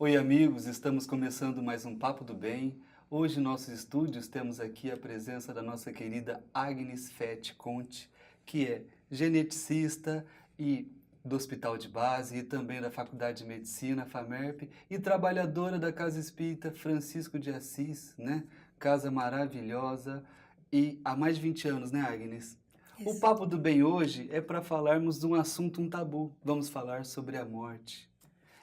Oi, amigos, estamos começando mais um Papo do Bem. Hoje, em nossos estúdios, temos aqui a presença da nossa querida Agnes Fett Conte, que é geneticista e do Hospital de Base e também da Faculdade de Medicina, FAMERP, e trabalhadora da Casa Espírita Francisco de Assis, né? Casa maravilhosa, e há mais de 20 anos, né, Agnes? O Isso. Papo do Bem hoje é para falarmos de um assunto, um tabu. Vamos falar sobre a morte.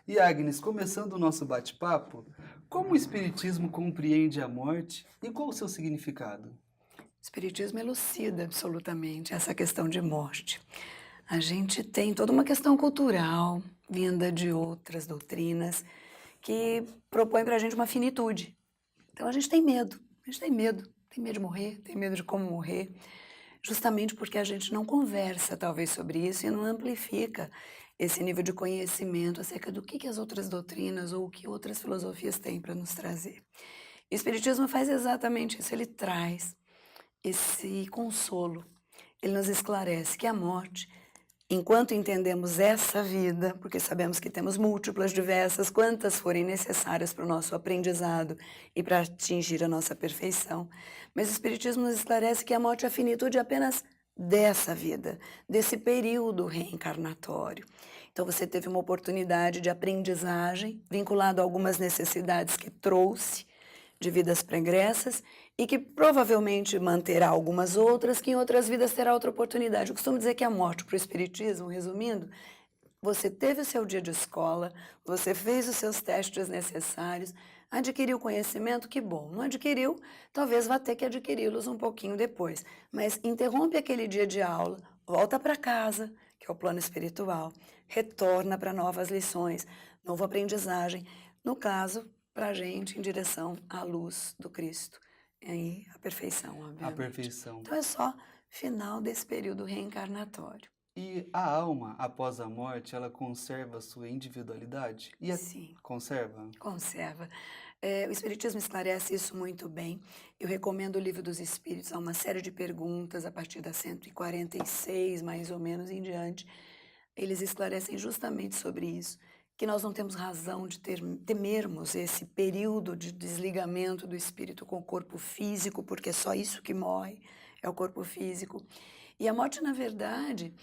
E Agnes, começando o nosso bate-papo, como o Espiritismo compreende a morte e qual o seu significado? O Espiritismo elucida absolutamente essa questão de morte. A gente tem toda uma questão cultural, vinda de outras doutrinas, que propõe para a gente uma finitude. Então a gente tem medo, tem medo de morrer, tem medo de como morrer, justamente porque a gente não conversa talvez sobre isso e não amplifica esse nível de conhecimento acerca do que as outras doutrinas ou o que outras filosofias têm para nos trazer. O Espiritismo faz exatamente isso, ele traz esse consolo. Ele nos esclarece que a morte, enquanto entendemos essa vida, porque sabemos que temos múltiplas, diversas, quantas forem necessárias para o nosso aprendizado e para atingir a nossa perfeição, mas o Espiritismo nos esclarece que a morte é a finitude apenas dessa vida, desse período reencarnatório. Então você teve uma oportunidade de aprendizagem vinculado a algumas necessidades que trouxe de vidas pregressas e que provavelmente manterá algumas outras, que em outras vidas terá outra oportunidade. Eu costumo dizer que a morte para o Espiritismo, resumindo, você teve o seu dia de escola, você fez os seus testes necessários, adquiriu conhecimento, que bom. Não adquiriu, talvez vá ter que adquiri-los um pouquinho depois. Mas interrompe aquele dia de aula, volta para casa, que é o plano espiritual, retorna para novas lições, nova aprendizagem. No caso, para a gente, em direção à luz do Cristo. E aí, a perfeição, A obviamente. perfeição. Então é só final desse período reencarnatório. E a alma, após a morte, ela conserva a sua individualidade? Sim. Conserva? Conserva. O Espiritismo esclarece isso muito bem. Eu recomendo o Livro dos Espíritos, há uma série de perguntas a partir da 146, mais ou menos, em diante. Eles esclarecem justamente sobre isso, que nós não temos razão de temermos esse período de desligamento do espírito com o corpo físico, porque é só isso que morre, é o corpo físico. E a morte, na verdade,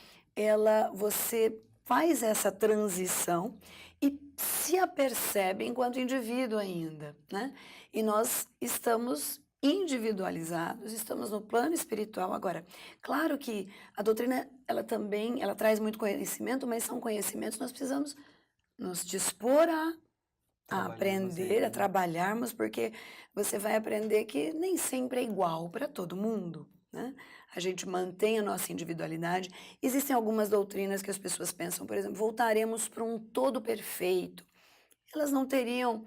você faz essa transição e se apercebe enquanto indivíduo ainda, né? E nós estamos individualizados, estamos no plano espiritual agora. Claro que a doutrina, ela traz muito conhecimento, mas são conhecimentos que nós precisamos nos dispor a Trabalhamos aprender, a ele. trabalharmos, porque você vai aprender que nem sempre é igual para todo mundo, né? A gente mantém a nossa individualidade. Existem algumas doutrinas que as pessoas pensam, por exemplo, voltaremos para um todo perfeito. Elas não teriam,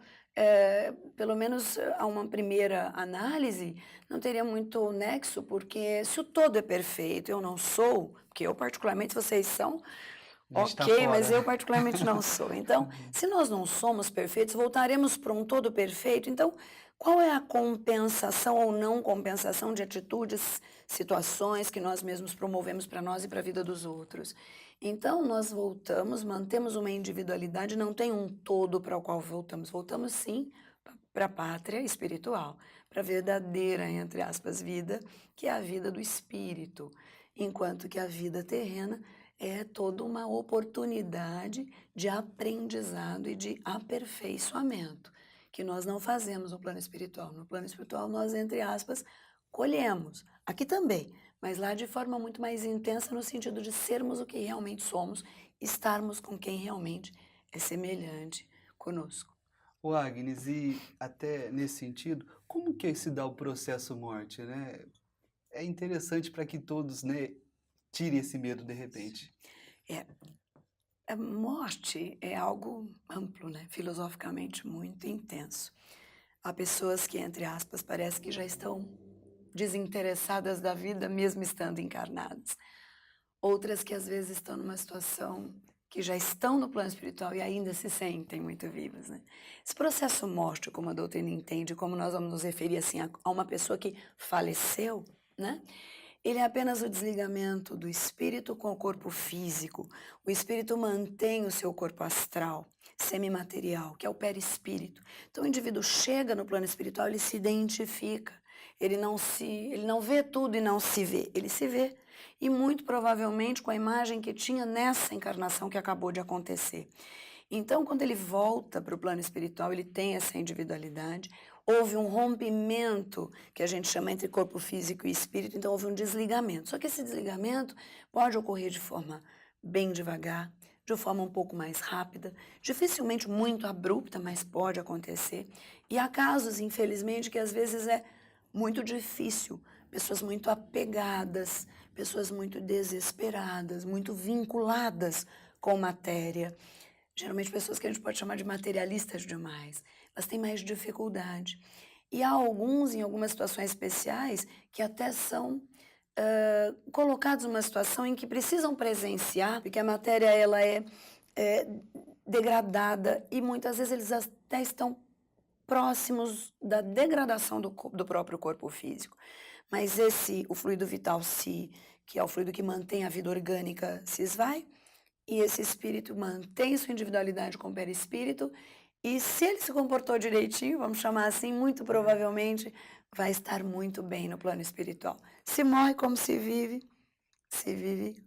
pelo menos a uma primeira análise, não teria muito nexo, porque se o todo é perfeito, eu não sou, porque eu particularmente, vocês são, A gente está ok, mas fora. eu particularmente não sou. Então, se nós não somos perfeitos, voltaremos para um todo perfeito. Então, qual é a compensação ou não compensação de atitudes, situações que nós mesmos promovemos para nós e para a vida dos outros? Então, nós voltamos, mantemos uma individualidade, não tem um todo para o qual voltamos. Voltamos, sim, para a pátria espiritual, para a verdadeira, entre aspas, vida, que é a vida do espírito, enquanto que a vida terrena é toda uma oportunidade de aprendizado e de aperfeiçoamento, que nós não fazemos no plano espiritual. No plano espiritual, nós, entre aspas, colhemos. Aqui também, mas lá de forma muito mais intensa, no sentido de sermos o que realmente somos, estarmos com quem realmente é semelhante conosco. O Agnes, e até nesse sentido, como que se dá o processo morte, né? É interessante para que todos, né, tirem esse medo de repente. É, a morte é algo amplo, né? Filosoficamente muito intenso. Há pessoas que, entre aspas, parece que já estão desinteressadas da vida, mesmo estando encarnadas. Outras que às vezes estão numa situação que já estão no plano espiritual e ainda se sentem muito vivas, né? Esse processo morte, como a doutrina entende, como nós vamos nos referir assim a uma pessoa que faleceu, né? Ele é apenas o desligamento do espírito com o corpo físico. O espírito mantém o seu corpo astral, semimaterial, que é o perispírito. Então o indivíduo chega no plano espiritual, ele se identifica. Ele não vê tudo e não se vê, ele se vê. E muito provavelmente com a imagem que tinha nessa encarnação que acabou de acontecer. Então, quando ele volta para o plano espiritual, ele tem essa individualidade. Houve um rompimento, que a gente chama entre corpo físico e espírito, então houve um desligamento. Só que esse desligamento pode ocorrer de forma bem devagar, de forma um pouco mais rápida, dificilmente muito abrupta, mas pode acontecer. E há casos, infelizmente, que às vezes é muito difícil. Pessoas muito apegadas, pessoas muito desesperadas, muito vinculadas com matéria. Geralmente pessoas que a gente pode chamar de materialistas demais. Elas têm mais dificuldade. E há alguns, em algumas situações especiais, que até são colocados numa situação em que precisam presenciar, porque a matéria ela é degradada e muitas vezes eles até estão próximos da degradação do próprio corpo físico. Mas o fluido vital, que é o fluido que mantém a vida orgânica, se esvai, e esse espírito mantém sua individualidade com o perispírito, e se ele se comportou direitinho, vamos chamar assim, muito provavelmente vai estar muito bem no plano espiritual. Se morre como se vive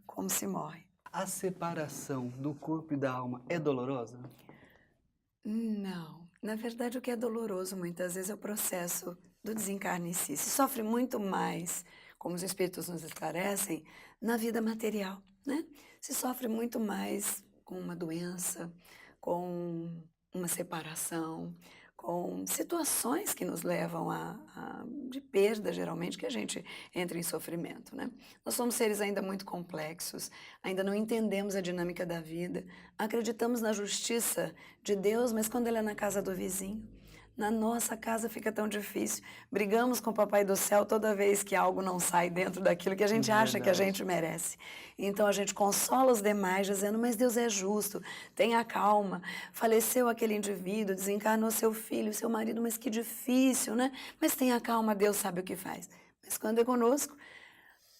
como se morre. A separação do corpo e da alma é dolorosa? Não. Na verdade, o que é doloroso muitas vezes é o processo do desencarne em si. Se sofre muito mais, como os espíritos nos esclarecem, na vida material, né? Se sofre muito mais com uma doença, com uma separação, com situações que nos levam de perda, geralmente, que a gente entra em sofrimento, né? Nós somos seres ainda muito complexos, ainda não entendemos a dinâmica da vida, acreditamos na justiça de Deus, mas quando Ele é na casa do vizinho, na nossa casa fica tão difícil. Brigamos com o Papai do Céu toda vez que algo não sai dentro daquilo que a gente acha que a gente merece. Então a gente consola os demais dizendo, mas Deus é justo, tenha calma. Faleceu aquele indivíduo, desencarnou seu filho, seu marido, mas que difícil, né? Mas tenha calma, Deus sabe o que faz. Mas quando é conosco,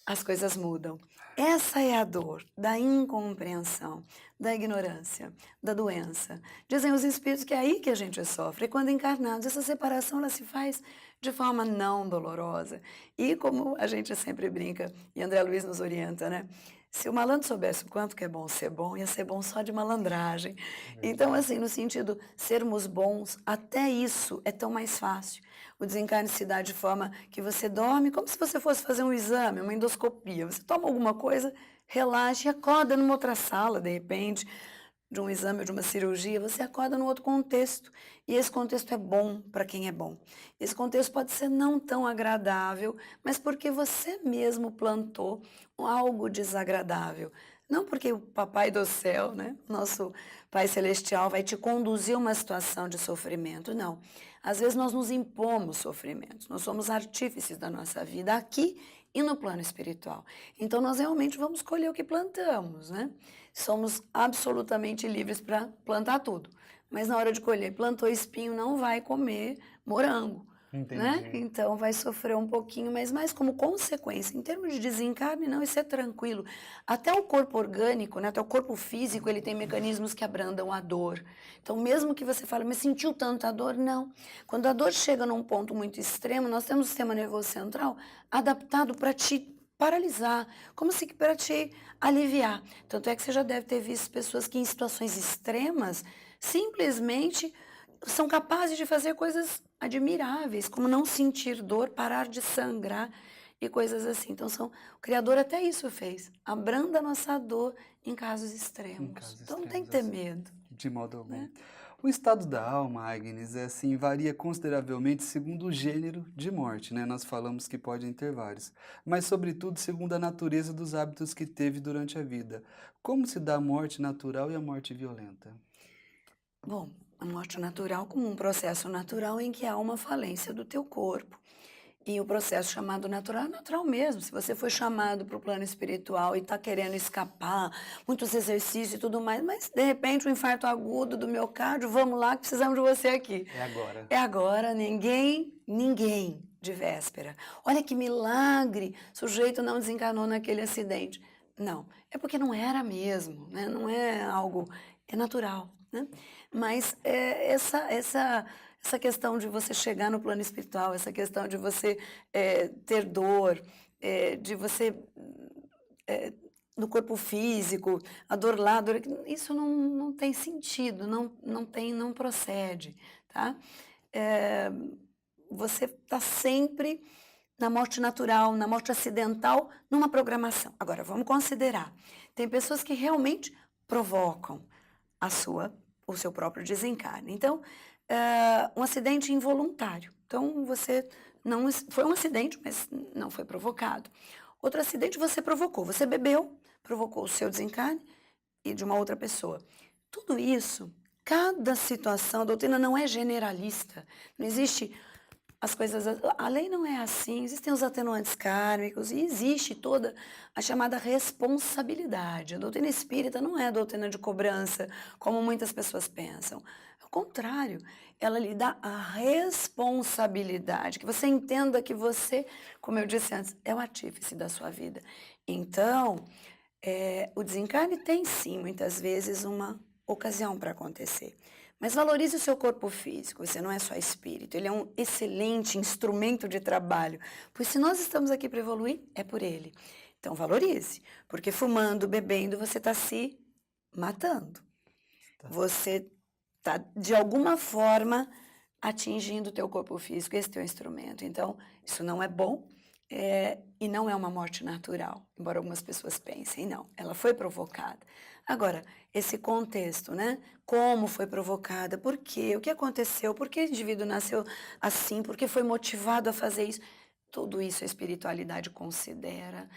as coisas mudam. Essa é a dor da incompreensão, da ignorância, da doença. Dizem os espíritos que é aí que a gente sofre. E quando encarnados, essa separação ela se faz de forma não dolorosa. E como a gente sempre brinca, e André Luiz nos orienta, né? Se o malandro soubesse o quanto que é bom, ia ser bom só de malandragem. Então, assim, no sentido, sermos bons, até isso é tão mais fácil. O desencarne se dá de forma que você dorme como se você fosse fazer um exame, uma endoscopia. Você toma alguma coisa, relaxa e acorda numa outra sala, de repente, de um exame ou de uma cirurgia, você acorda num outro contexto. E esse contexto é bom para quem é bom. Esse contexto pode ser não tão agradável, mas porque você mesmo plantou algo desagradável. Não porque o Papai do Céu, né, nosso Pai Celestial, vai te conduzir a uma situação de sofrimento, não. Às vezes nós nos impomos sofrimentos, nós somos artífices da nossa vida aqui e no plano espiritual. Então nós realmente vamos colher o que plantamos, né? Somos absolutamente livres para plantar tudo. Mas na hora de colher, plantou espinho, não vai comer morango. Entendi. Né? Então vai sofrer um pouquinho, mas mais como consequência. Em termos de desencarne, não, isso é tranquilo. Até o corpo orgânico, né? Até o corpo físico, ele tem mecanismos que abrandam a dor. Então, mesmo que você fale, mas sentiu tanta dor? Não. Quando a dor chega num ponto muito extremo, nós temos o sistema nervoso central adaptado para te paralisar, como se para te aliviar. Tanto é que você já deve ter visto pessoas que em situações extremas simplesmente são capazes de fazer coisas admiráveis, como não sentir dor, parar de sangrar e coisas assim. Então, o Criador até isso fez. Abranda a nossa dor em casos extremos. Então, não tem que ter assim, medo. De modo algum. Né? O estado da alma, Agnes, assim, varia consideravelmente segundo o gênero de morte, né? Nós falamos que podem ter vários, mas sobretudo segundo a natureza dos hábitos que teve durante a vida. Como se dá a morte natural e a morte violenta? Bom, a morte natural como um processo natural em que há uma falência do teu corpo. E o processo chamado natural é natural mesmo. Se você foi chamado para o plano espiritual e está querendo escapar, muitos exercícios e tudo mais, mas de repente um infarto agudo do miocárdio, vamos lá que precisamos de você aqui. É agora. É agora, ninguém de véspera. Olha que milagre, o sujeito não desencarnou naquele acidente. Não, é porque não era mesmo, né? Não é algo, é natural. né? Mas essa questão de você chegar no plano espiritual, essa questão de você ter dor, de você no corpo físico, a dor lá, a dor aqui, isso não tem sentido, não procede, tá? Eh, Você está sempre na morte natural, na morte acidental, numa programação. Agora, vamos considerar, tem pessoas que realmente provocam o seu próprio desencarne. Então, um acidente involuntário. Então, você não, foi um acidente, mas não foi provocado. Outro acidente você provocou, você bebeu, provocou o seu desencarne e de uma outra pessoa. Tudo isso, cada situação, a doutrina não é generalista, não existe as coisas, a lei não é assim, existem os atenuantes kármicos e existe toda a chamada responsabilidade. A doutrina espírita não é a doutrina de cobrança, como muitas pessoas pensam. Ao contrário, ela lhe dá a responsabilidade, que você entenda que você, como eu disse antes, é o artífice da sua vida. Então, o desencarne tem sim, muitas vezes, uma ocasião para acontecer. Mas valorize o seu corpo físico, você não é só espírito, ele é um excelente instrumento de trabalho. Pois se nós estamos aqui para evoluir, é por ele. Então valorize, porque fumando, bebendo, você está se matando. Tá. Você está, de alguma forma, atingindo o teu corpo físico, esse teu instrumento. Então, isso não é bom. E não é uma morte natural, embora algumas pessoas pensem, não, ela foi provocada. Agora, esse contexto, né? Como foi provocada, por quê, o que aconteceu, por que o indivíduo nasceu assim, por que foi motivado a fazer isso, tudo isso a espiritualidade considera.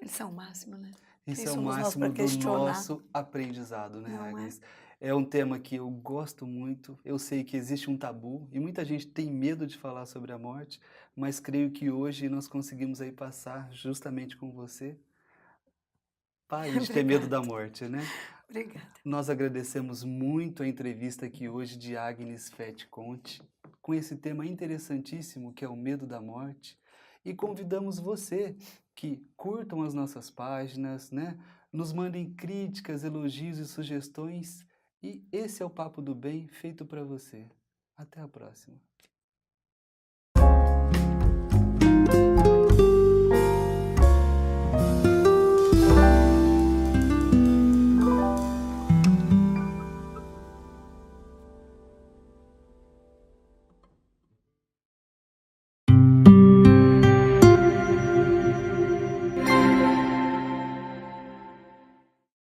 Eles são o máximo, né? Quem Isso é o somos nós para máximo do questionar? nosso aprendizado, né, Não é? Agnes? É um tema que eu gosto muito. Eu sei que existe um tabu e muita gente tem medo de falar sobre a morte, mas creio que hoje nós conseguimos aí passar justamente com você. Pare de ter medo Obrigada, da morte, né? obrigada. Nós agradecemos muito a entrevista aqui hoje de Agnes Fett Conte, com esse tema interessantíssimo que é o medo da morte, e convidamos você que curtam as nossas páginas, né? Nos mandem críticas, elogios e sugestões, e esse é o Papo do Bem feito para você. Até a próxima.